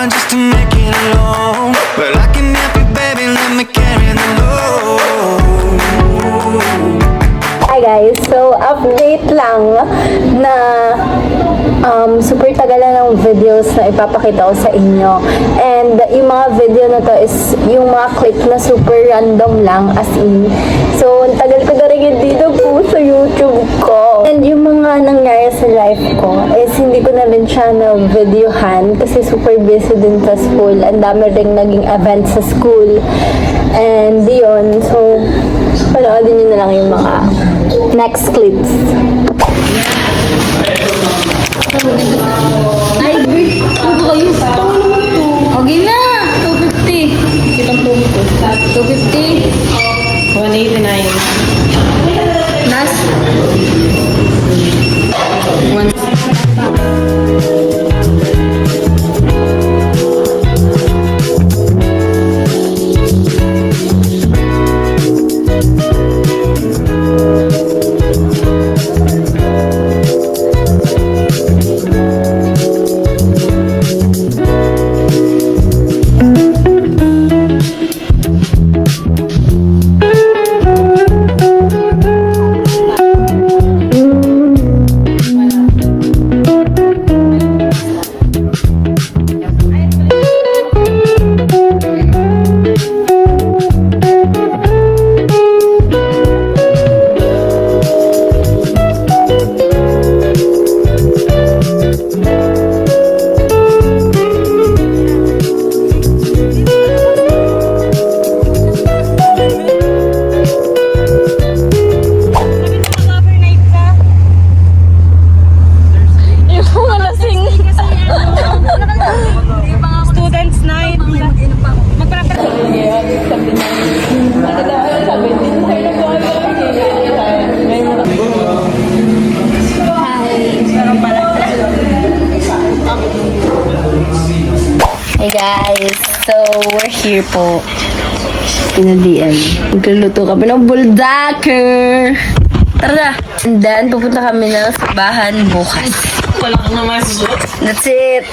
trying just to make it alone, but I can help you, baby, let me carry the load. Hi guys, so update lang na super tagal na ng videos na ipapakita ko sa inyo, and yung mga video na to is yung mga clip na super random lang, as in. So tagal ko na rin yun dito po sa YouTube ko, and yung mga nangyari sa life ko is hindi ko na rin siya na videohan kasi super busy din sa school. Ang dami rin naging events sa school, and yun, so panoodin nyo na lang yung mga next clips. Ay, ano kayo? Okay na! 250. Kitang 250. 189. Last. 1. Hey guys, so we're here po in a DM. Magluluto kami ng buldaker. Tara na! And then, pupunta kami ng sabahan bukas. Wala ka naman suot. That's it!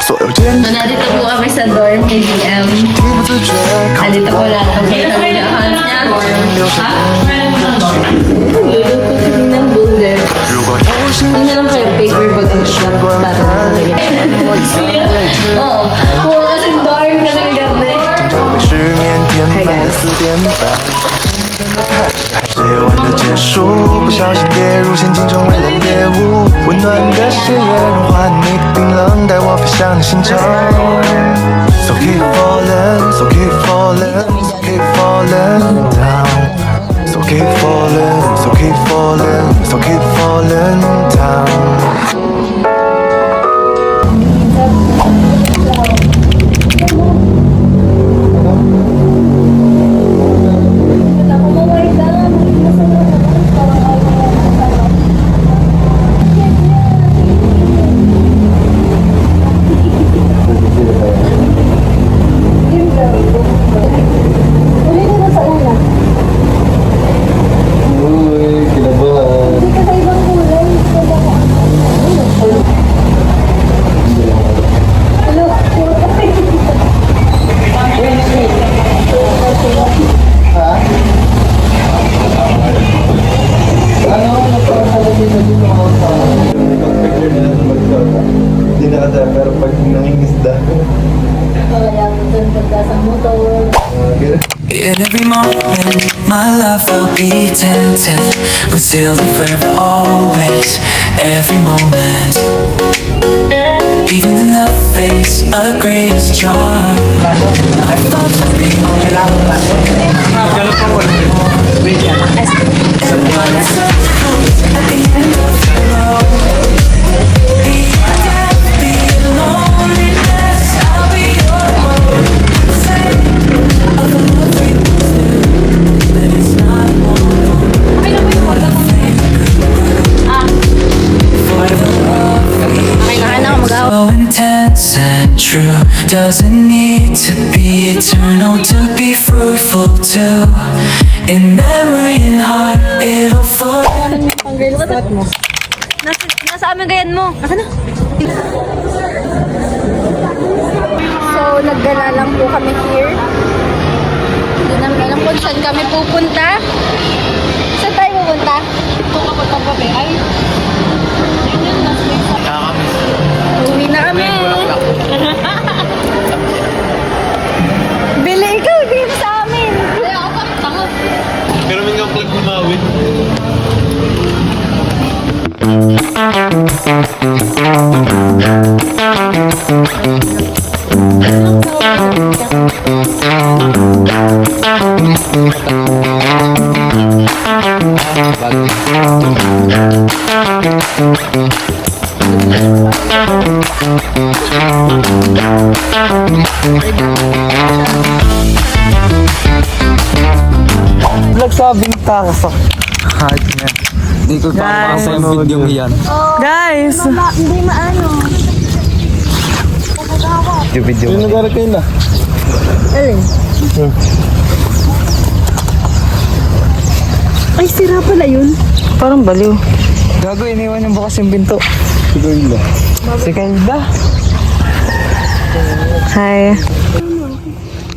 So, nandito po kami sa dorm kay DM. Nandito po lang kami sa account niya. Ha? Luluto kami ng bulder. Hindi lang kayo paper bag ang shop para oo. Oo, kasi dorm ka ng gabi. Hi guys. 夜晚的结束，不小心跌入陷阱中为了猎物，温暖的血液融化你的冰冷，带我飞向你心中。So keep falling, so keep falling, so keep falling down. So keep falling, so keep falling, so keep falling down. In every moment, my life will be tempted, until the forever always. Every moment, even in the face of greatest charm, I thought to be at the end of the road. I'll be your home. Of the love we do, but it's not more. For the love we share, so intense and true, doesn't need to be eternal to be fruitful too. In memory and heart, it'll fall. Nasa amin gayan mo. Aka na. So, naggala lang po kami here. Hindi namin alam kung saan kami pupunta. Saan tayo pupunta? Ito kapag kapabe ay. Uwi na kami. Bili ikaw, bili mo sa amin. Ay, ako pa. Tanga. Pero may nga pag kumawin. Nagsabing taka sa height niya. Hindi ko pa sa video yan. Guys, Hindi maano. Yung video. Yung nag kayo na. Alin? Ay, sira pala yun. parang baliw. Gago, iniwan yung bukas yung binto. Si Kayla. Si Kayla. Hi.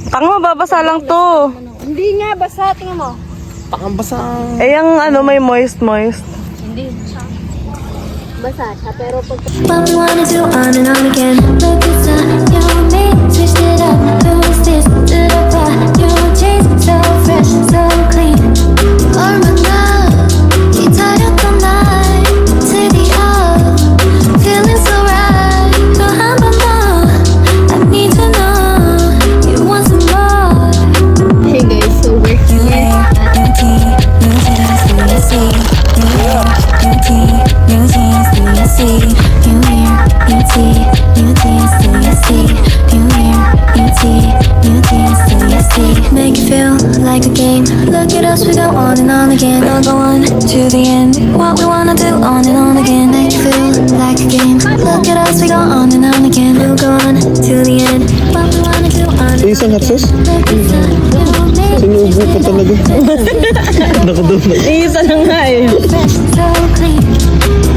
Tanga, mababasa lang to. Hindi nga, basa. Tingnan mo. Pakambasang. Eh, yung ano, may moist. Basa siya, pero pag... What we wanna do on and on again. Look, it's not you and me. Switched it up. Who is this? Did I buy your jeans? So fresh, so clean. 얼마나 기다렸던 날 드디어 feeling so right. 또 한 번 더 I need to know you want some more. Hey guys, so we're here. Make it feel like a game. Look at us, we go on and on again. We'll go on to the end. What we wanna do on and on again. Make it feel like a game. Look at us, we go on and on again. We'll go on to the end. What we wanna do on and on Isang again. hapsos? Look, it's not you. Sinubo pa talaga. Nakadumi. Iisa lang nga eh. Fresh, so clean.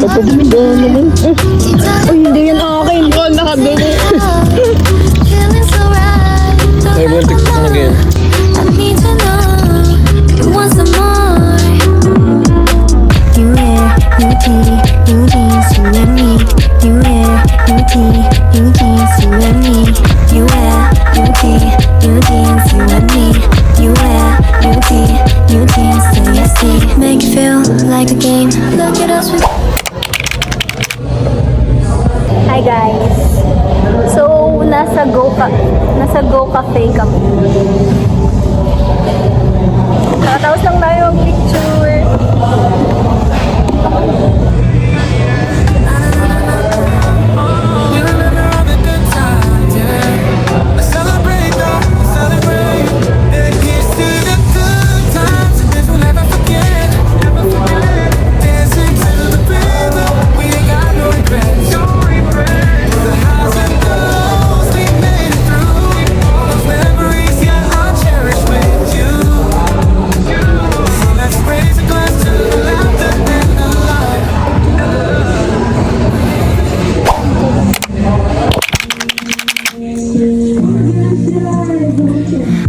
Papabugan naman. Uy, hindi yan akin. Oh, nakadumi. Feeling so right. Ay, buntik pa talaga yan. I need to know you want some more. You wear, you tee, you jeans, you and me. You wear, you tee, you jeans, you and me. You wear, you tee, you jeans, you and me. You wear, you tee, you jeans, so you see. Make it feel like a game. Look at us. Hi guys. So, nasa Go Cafe kami. Nakatapos lang tayo ang picture.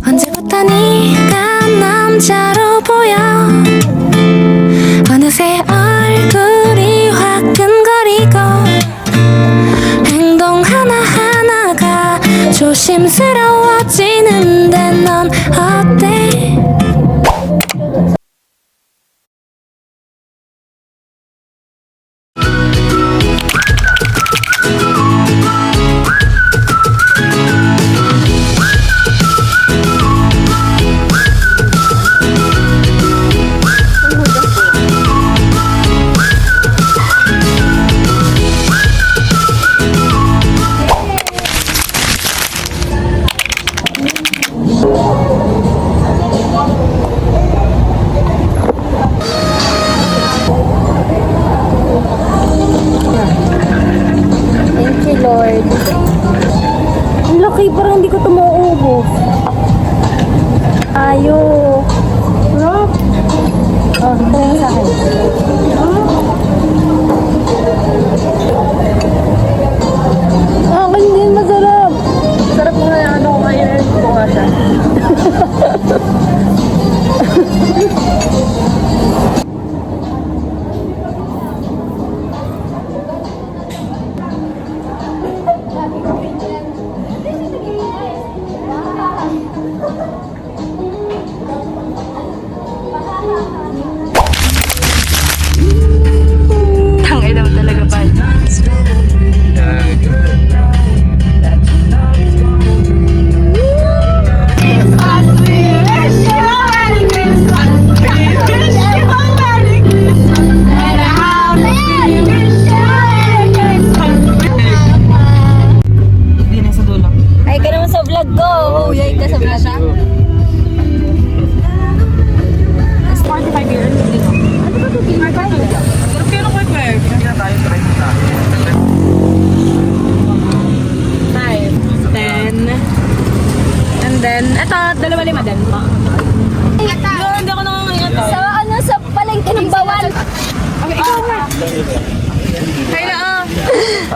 언제부터 네가 남자로 보여 어느새 얼굴이 화끈거리고 행동 하나하나가 조심스러워지는데 넌 어때? Dalawa lima din. Hindi ako nangangayat. Sa ano, sa palengke ng bawal. Okay, ikaw na. Kaya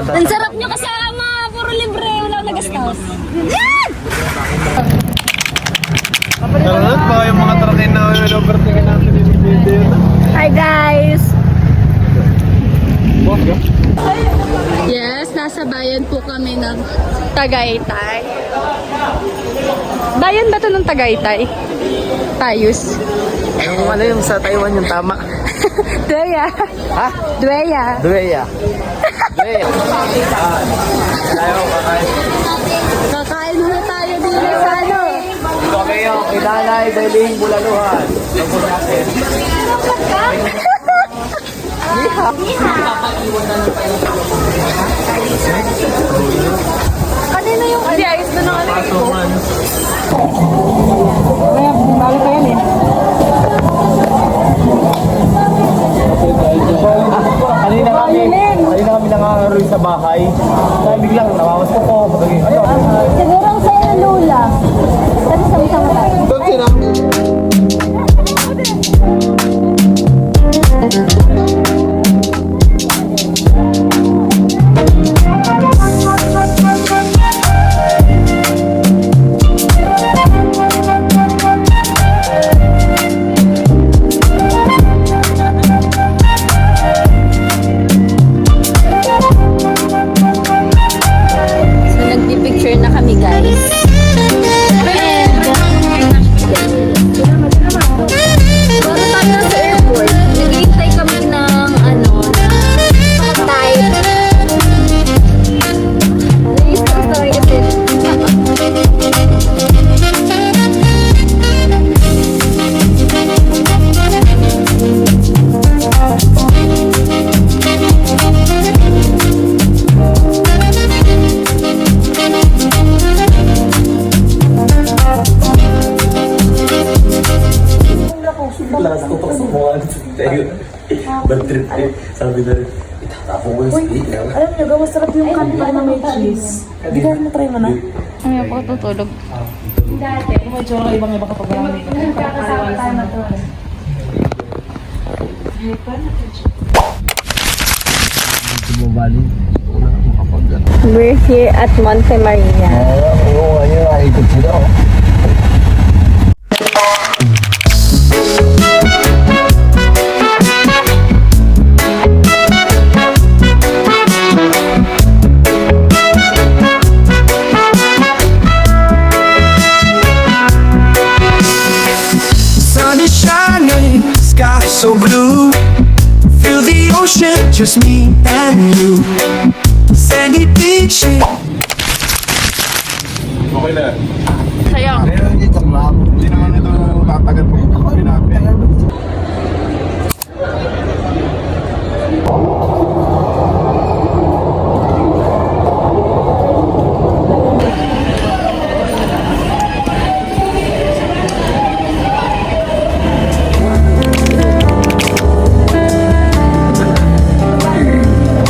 Ang sarap nyo kasama. Puro libre. Wala akong nagastos. Tara na, baka yung mga truckin na overtaken natin yung video na. Hi guys! Yes, nasa bayan po kami ng Tagaytay. Bayan ba to ng Tagaytay? Tayus. yung ano yung sa Taiwan yung tama. Dweya. Ha? Dweya. Dueya. Dueya. Kakain muna tayo dito sa ano. Ito kayo, kinanay, Beling, Bulaluhan. Ito natin. Kanina yung Hindi, ayos na ng ano. Kanina kami nangangaroy sa bahay. Kaya biglang nawawas ko po. Ano? Siguro ang sa'yo ng Lola. Kasi sama-sama tayo. So, nagpipicture na kami guys. Bago tayo sa airport, naghihintay kami ng ano, type. Sorry kasi. Lakas tutok sa mukha ng tayo. Bad trip eh. Sabi na rin, itatapong ko yung speaker. Alam niyo, masarap yung kanta na may cheese. Hindi ka na try mo na. Ay, ako tutulog. Medyo ibang-iba kapag marami. Bumabali. Wala na makapag We're here at Monte Maria. Oo, ayun, ikot sila. Sun is shining, sky so blue. Feel the ocean, just me and you. Sandy beaches. Okay na. Sayang. Ayun, ito lang. Hindi naman ito tatagal po. Pinapin.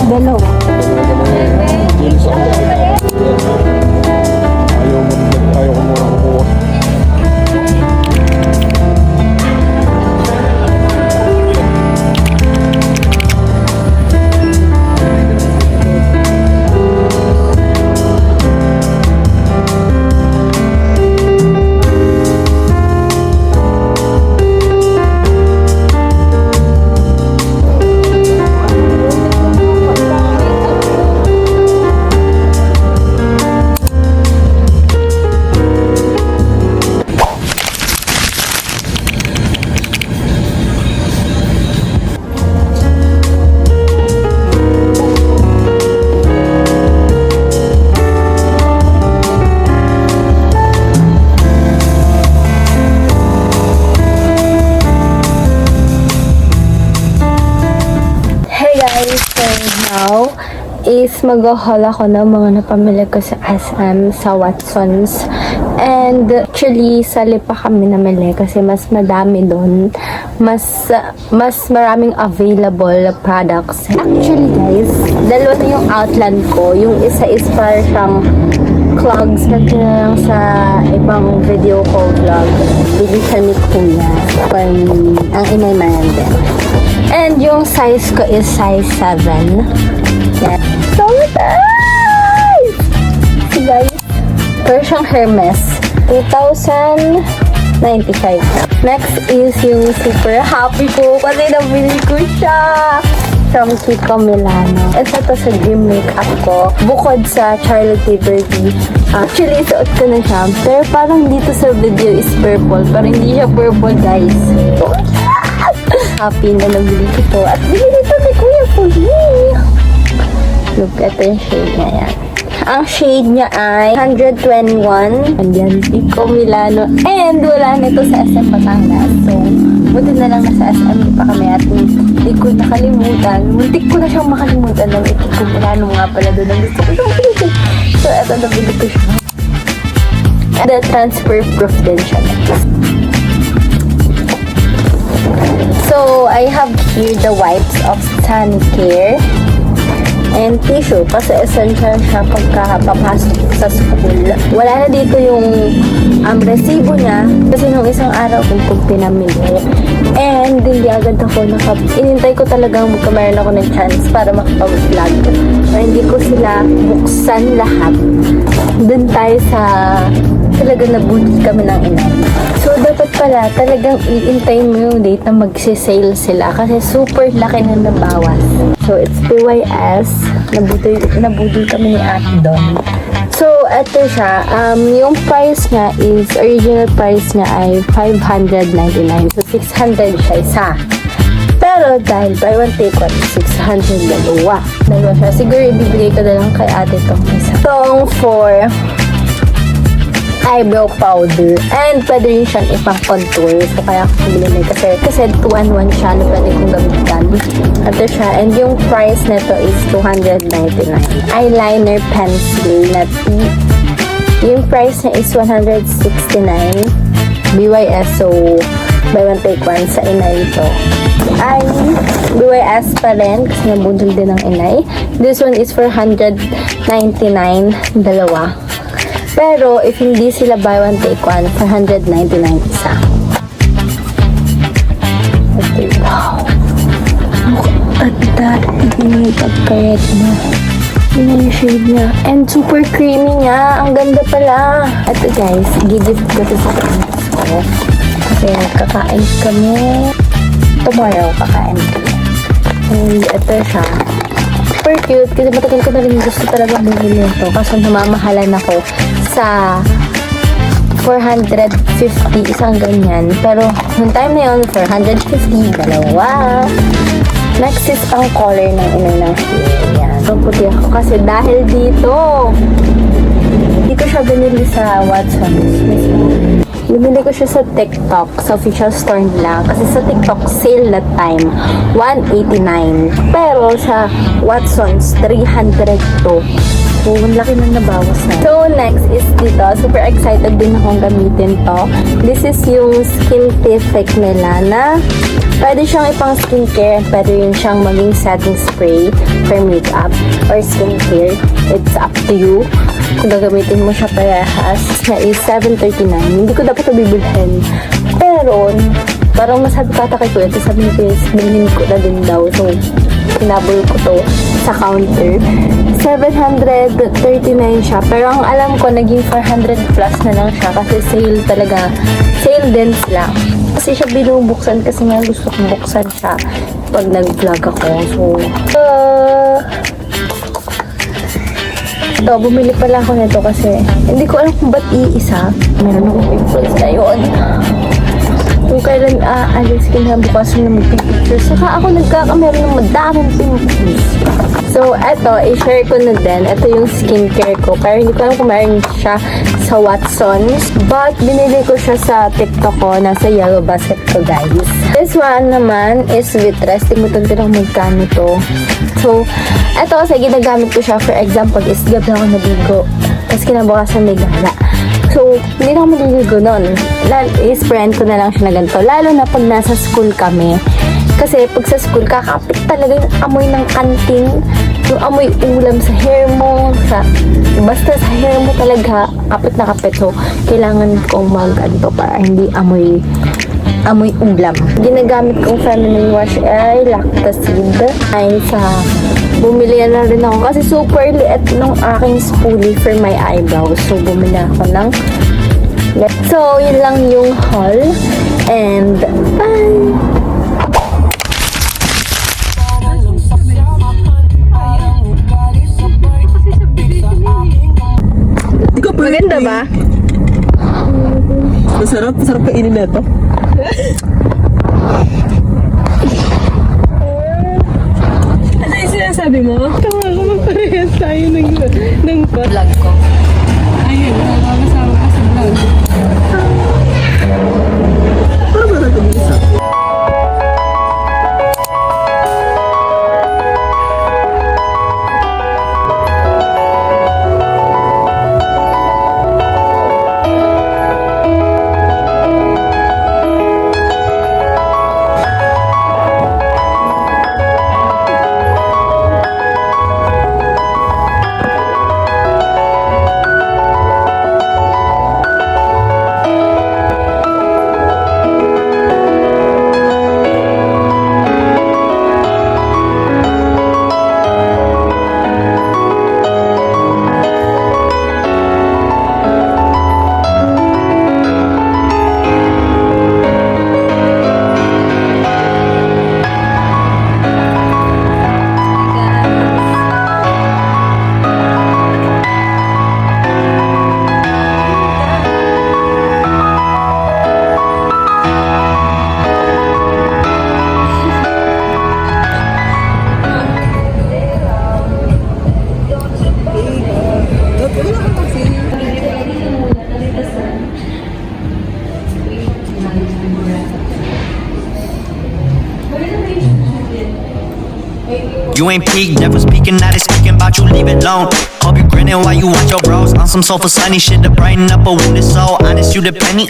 Dalawa. Ayaw ko muna kukuha. is mag-haul ako ng mga napamili ko sa SM, sa Watsons. And actually, sali pa kami namili kasi mas madami doon. Mas maraming available products. Actually guys, dalawa na yung Outland ko. Yung isa is para siyang clogs na lang sa ibang video ko vlog. Bili siya ni Kuya. Ang inay man din. And yung size ko is size 7. Yeah. So nice! So guys, pero siyang Hermes. 2,095. Next is yung super happy ko kasi nabili ko siya from Kiko Milano. Ito to sa dream makeup ko. Bukod sa Charlotte Tilbury. Actually, suot ko na siya. Pero parang dito sa video is purple. Pero hindi siya purple, guys. So, happy na nabili ko to. At binili to ni Kuya for me. Look, ito yung shade niya yan. Ang shade niya ay 121. Andyan, Kiko Milano. And wala nito sa SM Batangas. So, buti na lang nasa SM pa kami at hindi ko nakalimutan. Muntik ko na siyang makalimutan na may Kiko Milano nga pala doon. Ang gusto ko siyang pinili. So, eto, nabili ko siya. And the transfer proof din siya. So, I have here the wipes of Sanicare. And tissue, kasi essential siya pagka papasok sa school. Wala na dito yung resibo niya kasi nung isang araw kung pinamili. And hindi agad ako inintay ko talagang magkamaroon ako ng chance para makapag-vlog. Pero hindi ko sila buksan lahat. Dun tayo sa talagang nabuti kami ng inay. So, dapat pala talagang iintay mo yung date na magsisale sila kasi super laki na nabawas. So, it's PYS. Nabudol kami ni Ate Don. So, eto siya. Yung price niya is, original price niya ay 599. So, 600 siya isa. Pero, dahil buy one take one, 600 dalawa. Dalawa siya. Siguro, ibibigay ko na lang kay Ate tong isa. Itong for eyebrow powder. And pwede rin siyang ipang-contour. So, kaya ako pinili kasi 2-in-1 siya na pwede kong gamitan. Ito siya. And yung price nito is 299. Eyeliner pencil na yung price niya is 169. BYS. So, buy one take one sa inay ito. Ay, BYS pa rin kasi nabudol din ng inay. This one is for 199 dalawa. Pero, if hindi sila buy one, take one, 499 isa. Ito yun. Wow! At that, hindi pagkayat na. Yun yung shade niya. And super creamy niya. Ang ganda pala. Ito guys, gigift ko to sa friends ko. Kasi kakain kami. Tomorrow, kakain kami. And ito siya. Super cute. Kasi matagal ko na rin gusto talaga bumili ito. Kaso namamahalan ako sa 450 isang ganyan. Pero, nung time na yun, 450, dalawa. Next is ang color ng inay ng hair. Yan. So, puti ako kasi dahil dito, hindi ko siya binili sa Watson's mismo. Binili ko siya sa TikTok, sa official store nila. Kasi sa TikTok, sale that time, 189. Pero sa Watson's, 300 to. So, ang laki na nabawas na. So, next is dito. Super excited din akong gamitin to. This is yung Skintific nila na pwede siyang ipang skincare. Pwede rin siyang maging setting spray for makeup or skincare. It's up to you. Kung gagamitin mo siya parehas, na is 739. Hindi ko dapat ito bibilhin. Pero, parang masabi kata kay Kuya, ito sabi ni Chris, bilhin ko na din daw. So, pinabol ko to sa counter. 739 siya. Pero ang alam ko, naging 400 plus na lang siya kasi sale talaga. Sale din sila. Kasi siya binubuksan kasi nga gusto kong buksan siya pag nag-vlog ako. So, ito, bumili pala ako nito kasi hindi ko alam kung ba't iisa. Meron akong pimples na yun. Kung kailan aalis kinabukasan na magpipicture. Saka ako nagkakameron ng madaming pimples. So, eto, i-share ko na din. Ito yung skincare ko. Pero hindi ko alam kung meron siya sa Watson's. But, binili ko siya sa TikTok ko. Nasa yellow basket ko, guys. This one naman is Vitress. Timutan din ako magkano to. So, eto kasi ginagamit ko siya. For example, is gabi ako nabigo. Tapos kinabukasan may gala. So, hindi na ako maliligo nun. I-sprayan ko na lang siya na ganito. Lalo na pag nasa school kami. Kasi pag sa school, kakapit talaga yung amoy ng kantin. yung amoy ulam sa hair mo, basta sa hair mo talaga, kapit na kapit. So, kailangan kong mag-ano para hindi amoy ulam. Ginagamit kong feminine wash ay Lactacid. Ay bumili na rin ako kasi super liit nung aking spoolie for my eyebrows. So, bumili ako ng so, yun lang yung haul. And, bye! Maganda ba? Masarap kainin na ito. Ano yung sinasabi mo? Tama ko magparehas tayo ng vlog ko. Ayun, nakakasama ka sa vlog. You ain't peak, never speaking, now they speaking about you, leave it alone. Hope you grinning while you watch your bros on some sofa sunny shit to brighten up a wounded soul. Honest, you the penny,